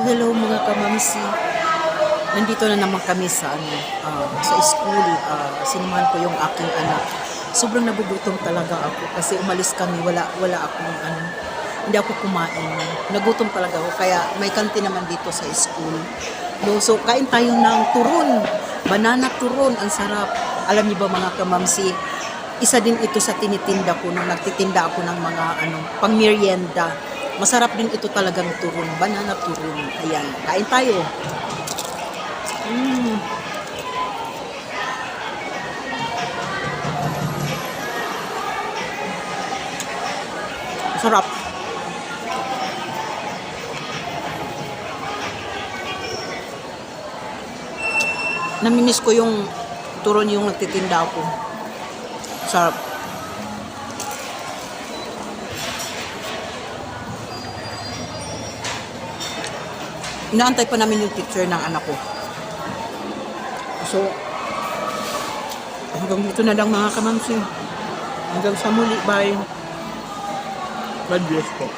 Hello mga kamamsi. Nandito na naman kami sa sa school. Sinamahan ko yung aking anak. Sobrang nagugutom talaga ako kasi umalis kami, wala akong hindi ako kumain. Nagutom talaga ako kaya may kantin naman dito sa school. No, so kain tayo ng turon. Banana turon, ang sarap. Alam niyo ba mga kamamsi, isa din ito sa tinitinda ko nung nagtitinda ako ng mga pang-merienda. Masarap din ito talagang turon, banana turon. Ayan, kain tayo. Sarap. Namimiss ko yung turon yung nagtitinda ako. Sarap. Inaantay pa namin yung picture ng anak ko. So, hanggang dito na lang mga kamamsi. Hanggang sa muli. Bye. God bless po.